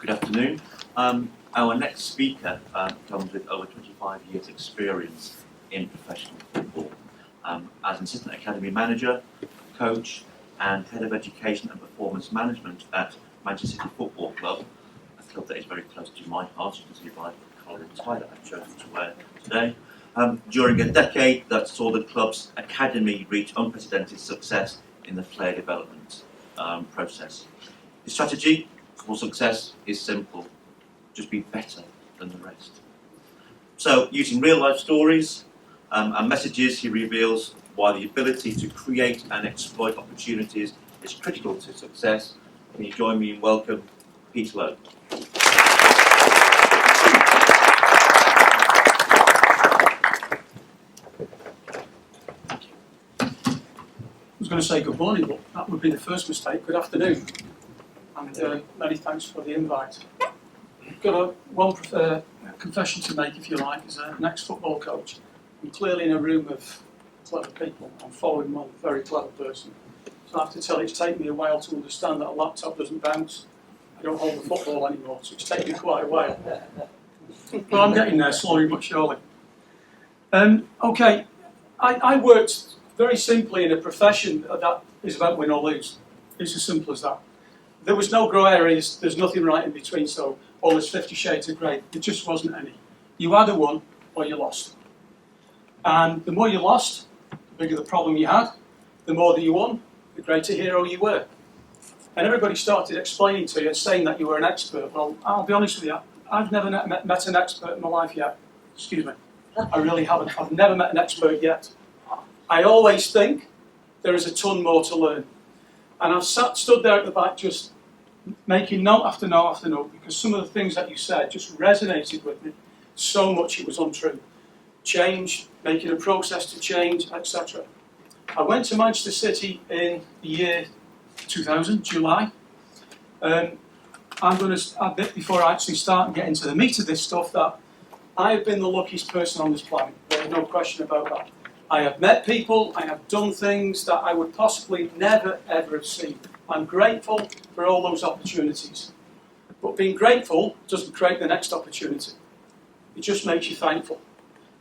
Good afternoon. Our next speaker comes with over 25 years experience in professional football as an assistant academy manager, coach and head of education and performance management at Manchester City Football Club, a club that is very close to my heart. You can see by the collar and tie that I've chosen to wear today. During a decade that saw the club's academy reach unprecedented success in the player development process. The strategy for success is simple: just be better than the rest. So, using real life stories and messages, he reveals why the ability to create and exploit opportunities is critical to success. Can you join me in welcome Peter Lowe? I was going to say good morning, but that would be the first mistake. Good afternoon, and many thanks for the invite. I've got one confession to make, if you like, as an ex-football coach. I'm clearly in a room of clever people. I'm following one very clever person. So I have to tell you, it's taken me a while to understand that a laptop doesn't bounce. I don't hold the football anymore, so it's taken me quite a while. But I'm getting there, slowly but surely. Okay, I worked very simply in a profession that is about win or lose. It's as simple as that. There was no grey areas, there's nothing right in between, so all this 50 shades of grey, there just wasn't any. You either won or you lost. And the more you lost, the bigger the problem you had. The more that you won, the greater hero you were. And everybody started explaining to you and saying that you were an expert. Well, I'll be honest with you, I've never met an expert in my life yet. Excuse me. I really haven't. I've never met an expert yet. I always think there is a ton more to learn. And I've stood there at the back just making note after note after note, because some of the things that you said just resonated with me so much it was untrue. Change, making a process to change, etc. I went to Manchester City in the year 2000, July. I'm going to admit, before I actually start and get into the meat of this stuff, that I have been the luckiest person on this planet. There's no question about that. I have met people, I have done things that I would possibly never ever have seen. I'm grateful for all those opportunities. But being grateful doesn't create the next opportunity. It just makes you thankful.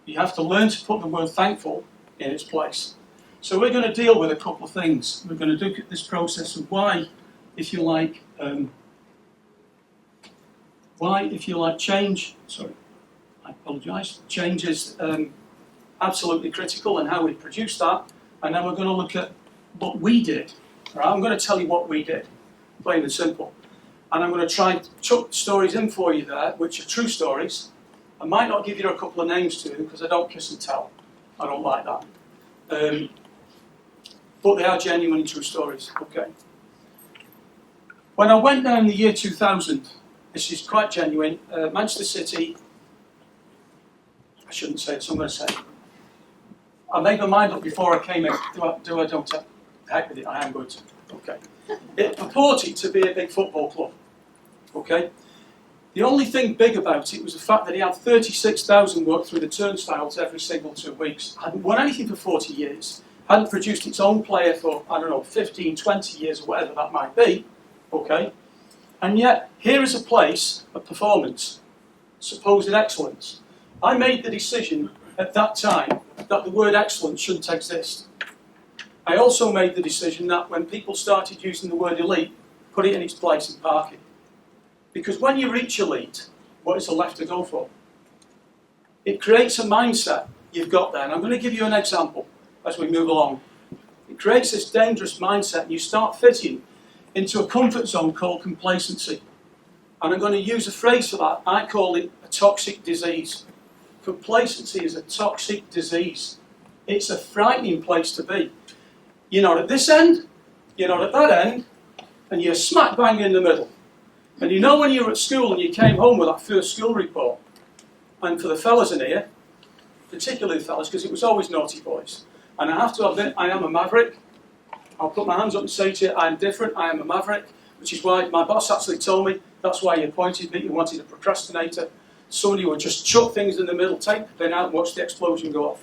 You have to learn to put the word thankful in its place. So we're going to deal with a couple of things. We're going to look at this process of why, if you like, change, I apologise, change is absolutely critical and how we produce that. And then we're going to look at what we did. Right? I'm going to tell you what we did, plain and simple. And I'm going to try and chuck stories in for you there, which are true stories. I might not give you a couple of names to them because I don't kiss and tell. I don't like that. But they are genuinely true stories. Okay. When I went there in the year 2000, this is quite genuine, Manchester City, I shouldn't say it, so I'm going to say it. I made my mind up before I came in. Don't heck with it, I am going to. Okay. It purported to be a big football club. Okay. The only thing big about it was the fact that he had 36,000 work through the turnstiles every single 2 weeks. Hadn't won anything for 40 years. Hadn't produced its own player for, 15, 20 years or whatever that might be. Okay. And yet, here is a place of performance, supposed excellence. I made the decision at that time that the word excellence shouldn't exist. I also made the decision that when people started using the word elite, put it in its place and park it. Because when you reach elite, what is there left to go for? It creates a mindset you've got there. And I'm going to give you an example as we move along. It creates this dangerous mindset and you start fitting into a comfort zone called complacency. And I'm going to use a phrase for that. I call it a toxic disease. Complacency is a toxic disease. It's a frightening place to be. You're not at this end, you're not at that end, and you're smack bang in the middle. And you know when you were at school and you came home with that first school report, and for the fellas in here, particularly the fellas, because it was always naughty boys, and I have to admit, I am a maverick. I'll put my hands up and say to you, I am different, I am a maverick, which is why my boss actually told me that's why he appointed me. He wanted a procrastinator, somebody who would just chuck things in the middle, take the pin out and watch the explosion go off.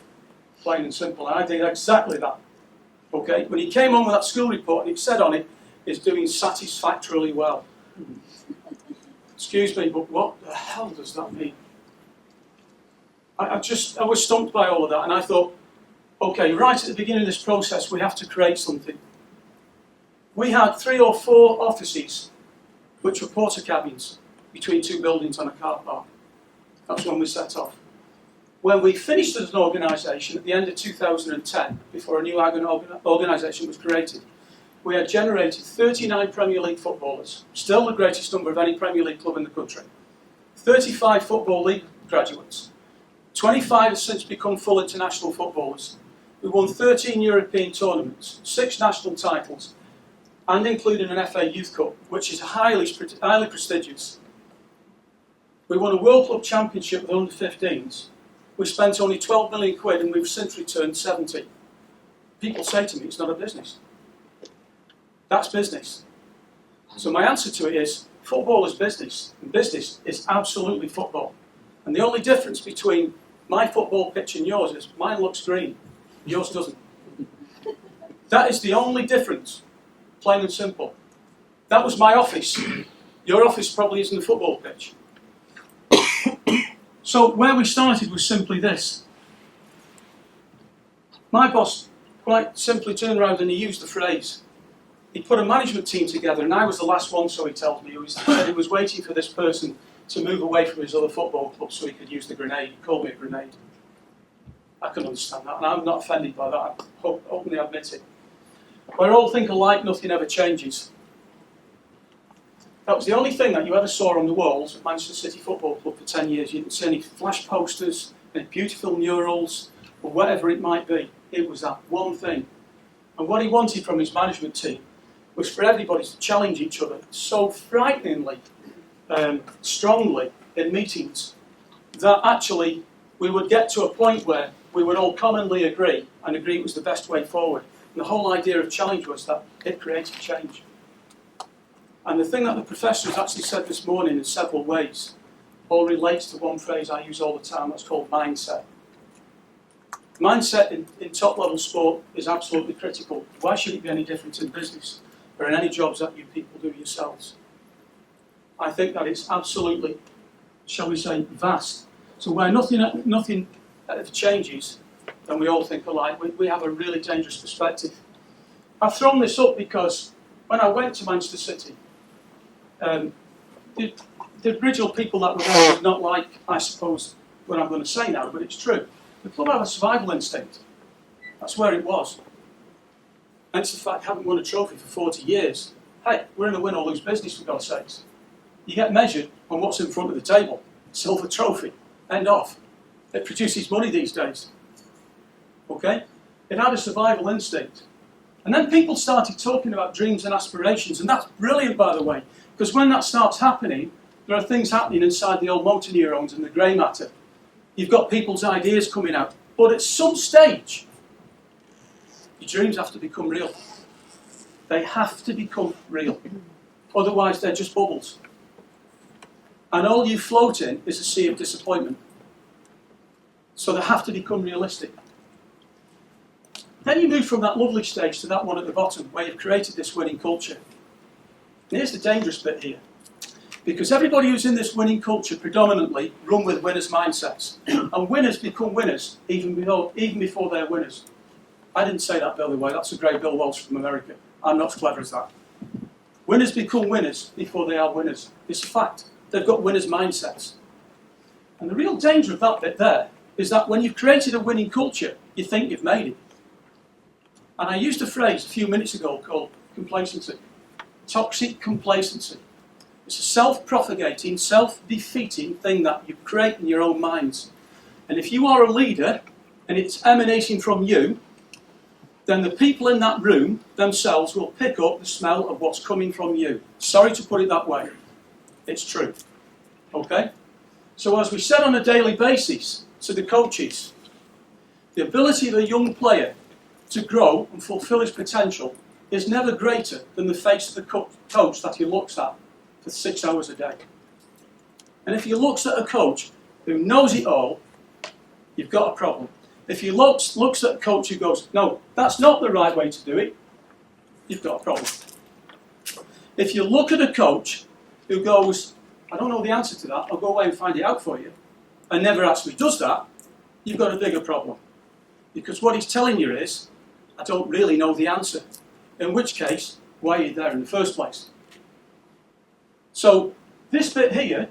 Plain and simple, and I did exactly that. Okay, when he came home with that school report, and it said on it, is doing satisfactorily well. Excuse me, but what the hell does that mean? I was stumped by all of that, and I thought, okay, right at the beginning of this process, we have to create something. We had 3 or 4 offices, which were porter cabins, between 2 buildings on a car park. That's when we set off. When we finished as an organisation at the end of 2010, before a new organisation was created, we had generated 39 Premier League footballers, still the greatest number of any Premier League club in the country. 35 Football League graduates. 25 have since become full international footballers. We won 13 European tournaments, 6 national titles, and including an FA Youth Cup, which is highly prestigious. We won a World Club Championship with under-15s. We spent only 12 million quid and we've since returned 70. People say to me, it's not a business. That's business. So my answer to it is, football is business, and business is absolutely football. And the only difference between my football pitch and yours is mine looks green, yours doesn't. That is the only difference, plain and simple. That was my office. Your office probably isn't a football pitch. So where we started was simply this. My boss quite simply turned around and he used the phrase. He put a management team together, and I was the last one, so he tells me. He was waiting for this person to move away from his other football club so he could use the grenade. He called me a grenade. I can understand that, and I'm not offended by that. I openly admit it. Where all think alike, nothing ever changes. That was the only thing that you ever saw on the walls at Manchester City Football Club for 10 years. You didn't see any flash posters, any beautiful murals, or whatever it might be. It was that one thing. And what he wanted from his management team was for everybody to challenge each other so frighteningly, strongly in meetings, that actually we would get to a point where we would all commonly agree it was the best way forward. And the whole idea of challenge was that it created change. And the thing that the professor has actually said this morning in several ways all relates to one phrase I use all the time, that's called mindset. Mindset in top-level sport is absolutely critical. Why should it be any different in business or in any jobs that you people do yourselves? I think that it's absolutely, shall we say, vast. So where nothing changes, then we all think alike. We have a really dangerous perspective. I've thrown this up because when I went to Manchester City, the original people that were there was not like, I suppose, what I'm going to say now, but it's true. The club had a survival instinct. That's where it was. Hence the fact, haven't won a trophy for 40 years. Hey, we're in a win or lose business, for God's sakes. You get measured on what's in front of the table. Silver trophy. End off. It produces money these days. Okay? It had a survival instinct. And then people started talking about dreams and aspirations, and that's brilliant, by the way, because when that starts happening, there are things happening inside the old motor neurons and the grey matter. You've got people's ideas coming out. But at some stage, your dreams have to become real. They have to become real. Otherwise, they're just bubbles. And all you float in is a sea of disappointment. So they have to become realistic. Then you move from that lovely stage to that one at the bottom, where you've created this winning culture. And here's the dangerous bit here. Because everybody who's in this winning culture predominantly run with winners' mindsets. And winners become winners even before they're winners. I didn't say that, by the way. That's a great Bill Walsh from America. I'm not as clever as that. Winners become winners before they are winners. It's a fact. They've got winners' mindsets. And the real danger of that bit there is that when you've created a winning culture, you think you've made it. And I used a phrase a few minutes ago called complacency. Toxic complacency. It's a self-propagating, self-defeating thing that you create in your own minds. And if you are a leader, and it's emanating from you, then the people in that room themselves will pick up the smell of what's coming from you. Sorry to put it that way. It's true. Okay? So as we said on a daily basis to the coaches, the ability of a young player to grow and fulfill his potential is never greater than the face of the coach that he looks at for 6 hours a day. And if he looks at a coach who knows it all, you've got a problem. If he looks at a coach who goes, no, that's not the right way to do it, you've got a problem. If you look at a coach who goes, I don't know the answer to that, I'll go away and find it out for you, and never actually does that, you've got a bigger problem. Because what he's telling you is, I don't really know the answer. In which case, why are you there in the first place? So this bit here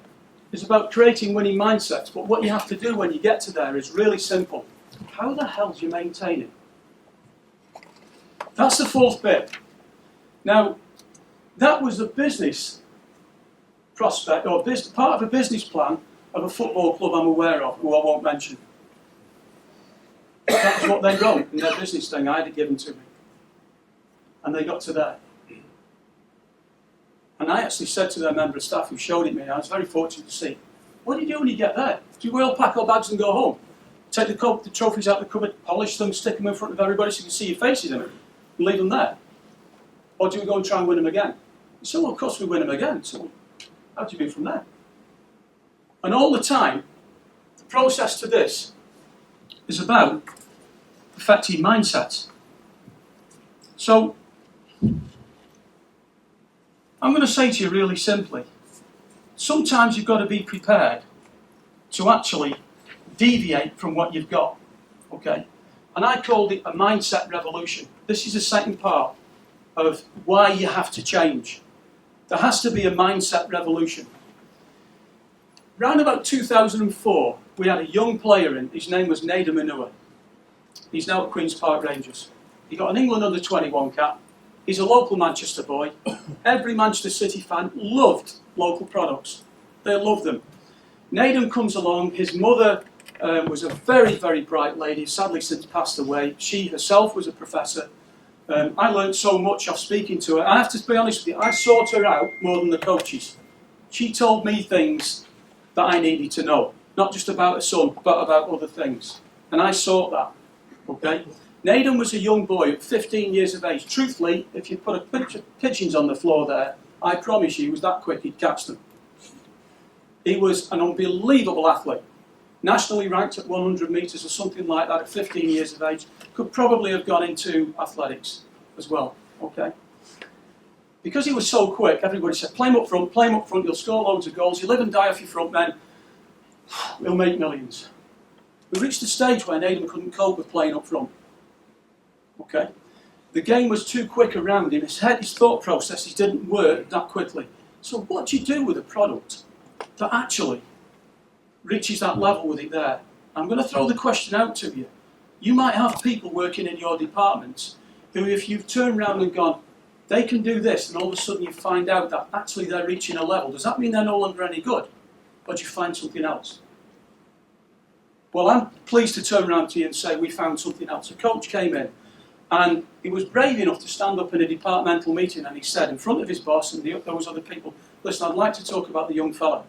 is about creating winning mindsets, but what you have to do when you get to there is really simple. How the hell do you maintain it? That's the fourth bit. Now, that was the business prospect, or part of a business plan of a football club I'm aware of, who I won't mention. That was what they wrote in their business thing I had it given to me. And they got to there. And I actually said to their member of staff who showed it me, I was very fortunate to see, what do you do when you get there? Do you all pack our bags and go home? Take the trophies out of the cupboard, polish them, stick them in front of everybody so you can see your faces in it, and leave them there? Or do we go and try and win them again? He said, well, of course we win them again. So how do you move from there? And all the time, the process to this is about perfecting mindsets. So, I'm going to say to you really simply, sometimes you've got to be prepared to actually deviate from what you've got, okay? And I called it a mindset revolution. This is the second part of why you have to change. There has to be a mindset revolution. Around about 2004, we had a young player in, his name was Nader Manua. He's now at Queen's Park Rangers. He got an England under-21 cap. He's a local Manchester boy. Every Manchester City fan loved local products. They loved them. Naden comes along. His mother was a very, very bright lady, sadly since passed away. She herself was a professor. I learned so much off speaking to her. I have to be honest with you, I sought her out more than the coaches. She told me things that I needed to know, not just about her son, but about other things. And I sought that, okay? Naden was a young boy at 15 years of age. Truthfully, if you put a bunch of pigeons on the floor there, I promise you he was that quick he'd catch them. He was an unbelievable athlete. Nationally ranked at 100 metres or something like that at 15 years of age. Could probably have gone into athletics as well, okay? Because he was so quick, everybody said, play him up front, you'll score loads of goals, you live and die off your front men, we'll make millions. We reached a stage where Naden couldn't cope with playing up front. Okay? The game was too quick around him, his thought processes didn't work that quickly. So what do you do with a product that actually reaches that level with it there? I'm going to throw the question out to you. You might have people working in your departments who, if you've turned around and gone, they can do this, and all of a sudden you find out that actually they're reaching a level. Does that mean they're no longer any good? Or do you find something else? Well, I'm pleased to turn around to you and say we found something else. A coach came in, and he was brave enough to stand up in a departmental meeting, and he said in front of his boss and those other people, listen, I'd like to talk about the young fella.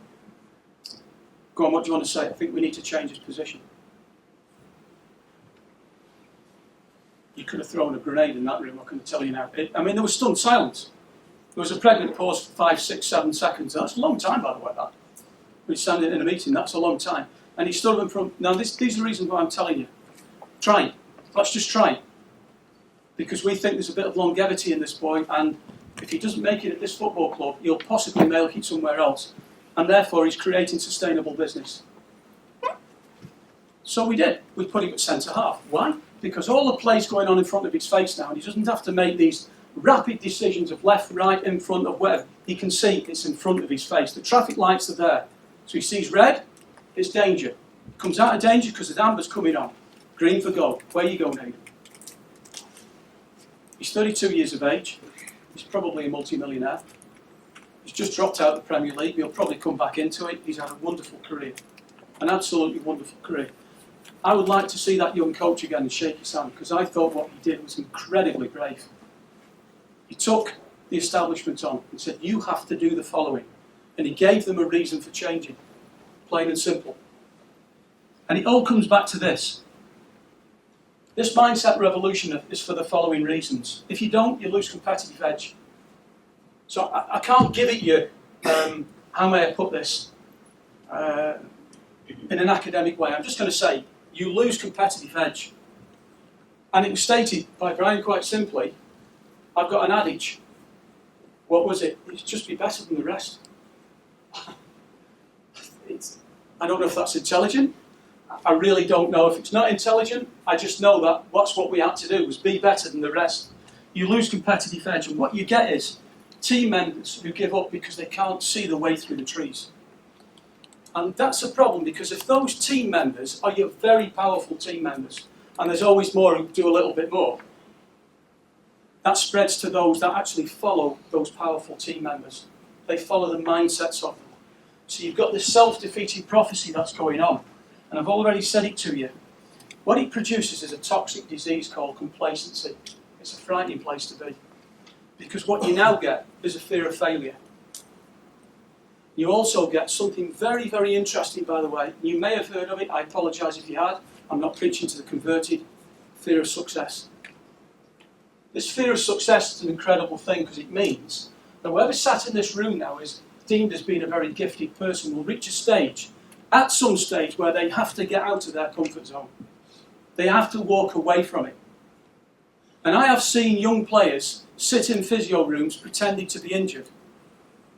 Go on, what do you want to say? I think we need to change his position. You could have thrown a grenade in that room, I can tell you now. There was stunned silence. There was a pregnant pause for 5, 6, 7 seconds. That's a long time, by the way, that. When you're standing in a meeting, that's a long time. And he stood up in front. Now, these are the reasons why I'm telling you. Try it. Let's just try it. Because we think there's a bit of longevity in this boy, and if he doesn't make it at this football club, he'll possibly make it somewhere else. And therefore, he's creating sustainable business. So we did. We put him at centre-half. Why? Because all the play's going on in front of his face now, and he doesn't have to make these rapid decisions of left, right, in front of whatever. He can see it's in front of his face. The traffic lights are there. So he sees red, it's danger. Comes out of danger because the amber's coming on. Green for goal. Where you go, Nathan? He's 32 years of age. He's probably a multi-millionaire. He's just dropped out of the Premier League. He'll probably come back into it. He's had a wonderful career. An absolutely wonderful career. I would like to see that young coach again and shake his hand, because I thought what he did was incredibly brave. He took the establishment on and said, you have to do the following. And he gave them a reason for changing. Plain and simple. And it all comes back to this. This mindset revolution is for the following reasons. If you don't, you lose competitive edge. So I can't give it you, how may I put this, in an academic way. I'm just going to say, you lose competitive edge. And it was stated by Brian quite simply, I've got an adage. What was it? It's just be better than the rest. I don't know if that's intelligent. I really don't know if it's not intelligent. I just know that that's what we had to do, was be better than the rest. You lose competitive edge, and what you get is team members who give up because they can't see the way through the trees. And that's a problem, because if those team members are your very powerful team members, and there's always more who do a little bit more, that spreads to those that actually follow those powerful team members. They follow the mindsets of them. So you've got this self-defeating prophecy that's going on. And I've already said it to you. What it produces is a toxic disease called complacency. It's a frightening place to be. Because what you now get is a fear of failure. You also get something very, very interesting, by the way. You may have heard of it. I apologise if you had. I'm not preaching to the converted. Fear of success. This fear of success is an incredible thing, because it means that whoever sat in this room now is deemed as being a very gifted person will reach a stage, at some stage, where they have to get out of their comfort zone. They have to walk away from it. And I have seen young players sit in physio rooms pretending to be injured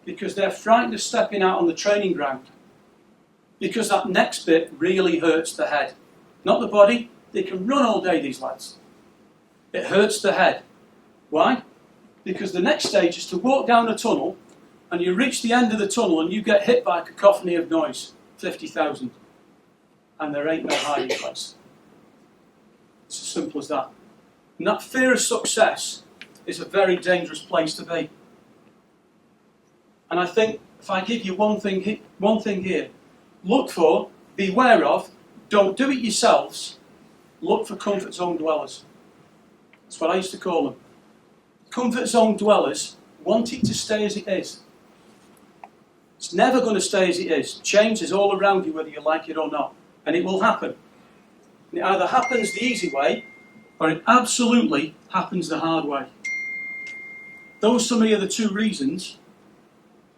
because they're frightened of stepping out on the training ground, because that next bit really hurts the head. Not the body. They can run all day, these lads. It hurts the head. Why? Because the next stage is to walk down a tunnel, and you reach the end of the tunnel and you get hit by a cacophony of noise, 50,000, and there ain't no hiding place. It's as simple as that. And that fear of success is a very dangerous place to be. And I think if I give you one thing here, look for, beware of, don't do it yourselves, look for comfort zone dwellers. That's what I used to call them. Comfort zone dwellers want it to stay as it is. It's never going to stay as it is. Change is all around you, whether you like it or not. And it will happen. And it either happens the easy way, or it absolutely happens the hard way. Those are the two reasons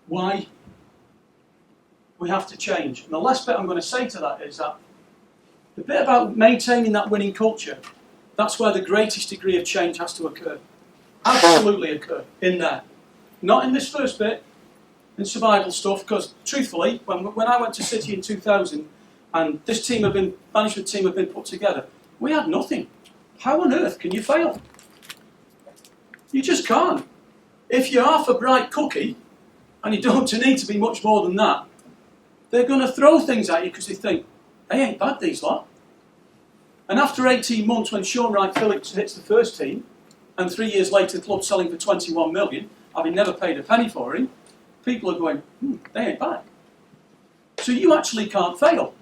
why we have to change. And the last bit I'm going to say to that is that the bit about maintaining that winning culture, that's where the greatest degree of change has to occur. Absolutely occur in there. Not in this first bit, in survival stuff, because truthfully, when I went to City in 2000 and this management team had been put together, we had nothing. How on earth can you fail? You just can't. If you're half a bright cookie, and you don't need to be much more than that, they're going to throw things at you because they think, they ain't bad, these lot. And after 18 months, when Sean Wright-Phillips hits the first team, and 3 years later the club's selling for 21 million, having never paid a penny for him, people are going, they ain't bad. So you actually can't fail.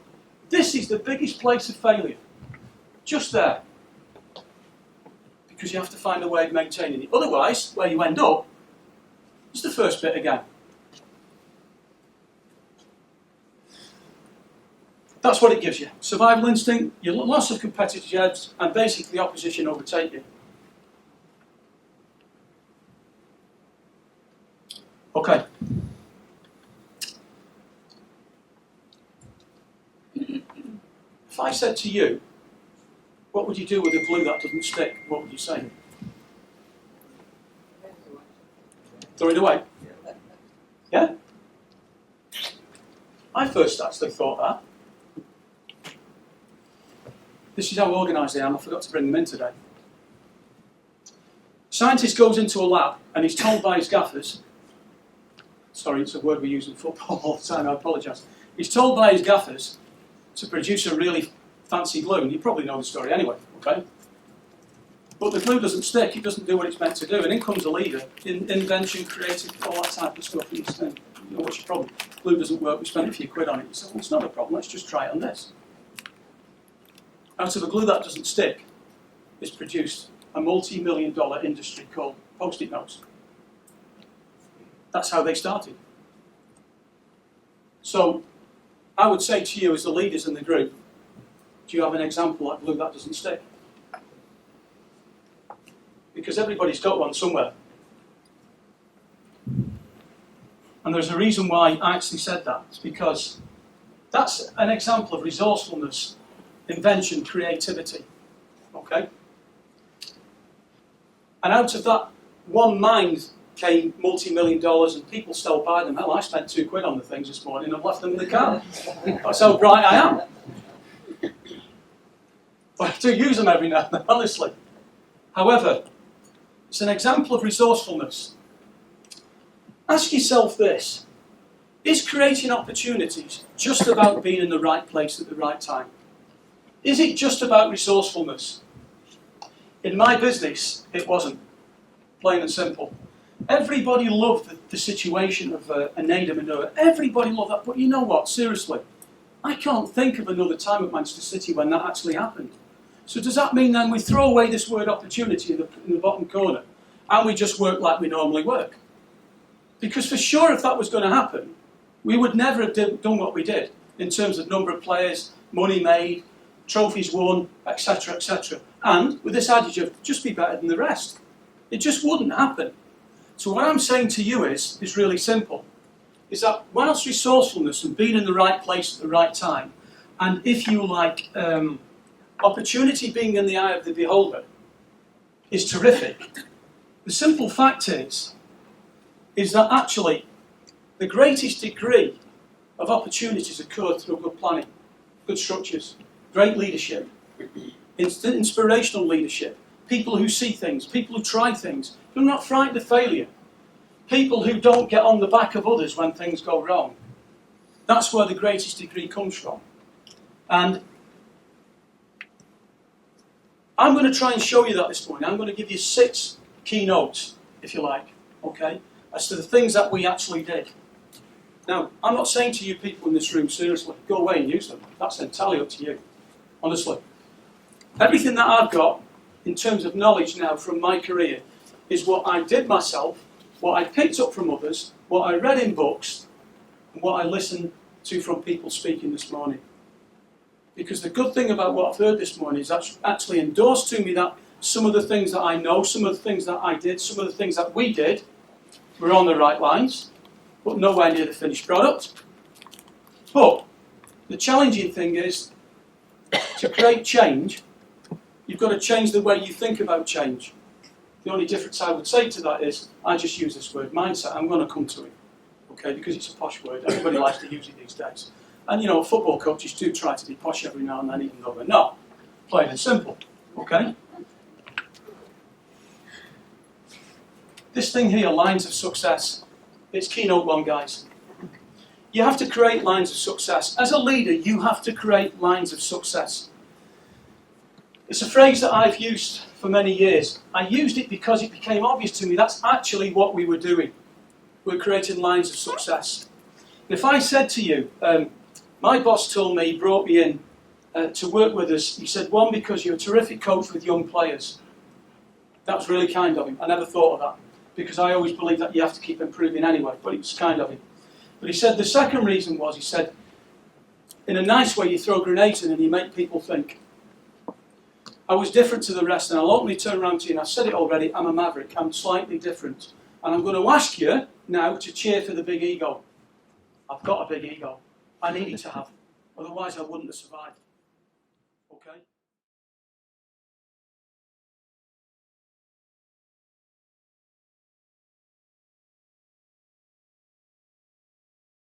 This is the biggest place of failure. Just there. Because you have to find a way of maintaining it. Otherwise, where you end up is the first bit again. That's what it gives you. Survival instinct, your loss of competitive edge, and basically opposition overtake you. Okay. If I said to you, what would you do with a glue that doesn't stick? What would you say? Throw it away? Yeah? I first actually thought that. This is how organised I am. I forgot to bring them in today. Scientist goes into a lab and he's told by his gaffers, sorry, it's a word we use in football all the time, I apologise. He's told by his gaffers to produce a really fancy glue, and you probably know the story anyway, okay? But the glue doesn't stick, it doesn't do what it's meant to do, and in comes a leader, invention, creative, all that type of stuff, and you think, you know, what's your problem? Glue doesn't work, we spent a few quid on it. You say, well, it's not a problem, let's just try it on this. Out of a glue that doesn't stick is produced a multi-million-dollar industry called Post-it notes. That's how they started. So, I would say to you as the leaders in the group, do you have an example like glue that doesn't stick? Because everybody's got one somewhere. And there's a reason why I actually said that. It's because that's an example of resourcefulness, invention, creativity. Okay? And out of that one mind came multi-million dollars and people still buy them. Hell, I spent £2 on the things this morning and left them in the car. That's how bright I am. But I do use them every now and then, honestly. However, it's an example of resourcefulness. Ask yourself this. Is creating opportunities just about being in the right place at the right time? Is it just about resourcefulness? In my business, it wasn't. Plain and simple. Everybody loved the situation of a Nader maneuver. Everybody loved that. But you know what? Seriously, I can't think of another time at Manchester City when that actually happened. So does that mean then we throw away this word opportunity in the bottom corner and we just work like we normally work? Because for sure if that was going to happen, we would never have done what we did in terms of number of players, money made, trophies won, etc., etc. And with this adage of just be better than the rest. It just wouldn't happen. So what I'm saying to you is really simple. Is that whilst resourcefulness and being in the right place at the right time, and if you like, opportunity being in the eye of the beholder is terrific, the simple fact is that actually the greatest degree of opportunities occur through good planning, good structures, great leadership, inspirational leadership, people who see things, people who try things, who are not frightened of failure, people who don't get on the back of others when things go wrong. That's where the greatest degree comes from. And I'm going to try and show you that this morning. I'm going to give you 6 keynotes, if you like, okay, as to the things that we actually did. Now, I'm not saying to you people in this room, seriously, go away and use them. That's entirely up to you, honestly. Everything that I've got in terms of knowledge now from my career is what I did myself, what I picked up from others, what I read in books, and what I listened to from people speaking this morning. Because the good thing about what I've heard this morning is that's actually endorsed to me that some of the things that I know, some of the things that I did, some of the things that we did were on the right lines, but nowhere near the finished product. But the challenging thing is, to create change, you've got to change the way you think about change. The only difference I would say to that is, I just use this word mindset. I'm going to come to it, okay, because it's a posh word. Everybody likes to use it these days. And you know, football coaches do try to be posh every now and then, even though they're not. Plain and simple, okay? This thing here, lines of success, it's keynote 1, guys. You have to create lines of success. As a leader, you have to create lines of success. It's a phrase that I've used for many years. I used it because it became obvious to me that's actually what we were doing. We're creating lines of success. If I said to you, my boss told me, he brought me in to work with us, he said, 1, because you're a terrific coach with young players. That was really kind of him. I never thought of that, because I always believe that you have to keep improving anyway, but it was kind of him. But he said the second reason was, he said, in a nice way you throw grenades in and you make people think. I was different to the rest, and I'll openly turn around to you, and I've said it already, I'm a maverick, I'm slightly different. And I'm going to ask you now to cheer for the big ego. I've got a big ego. I needed to have, otherwise I wouldn't have survived.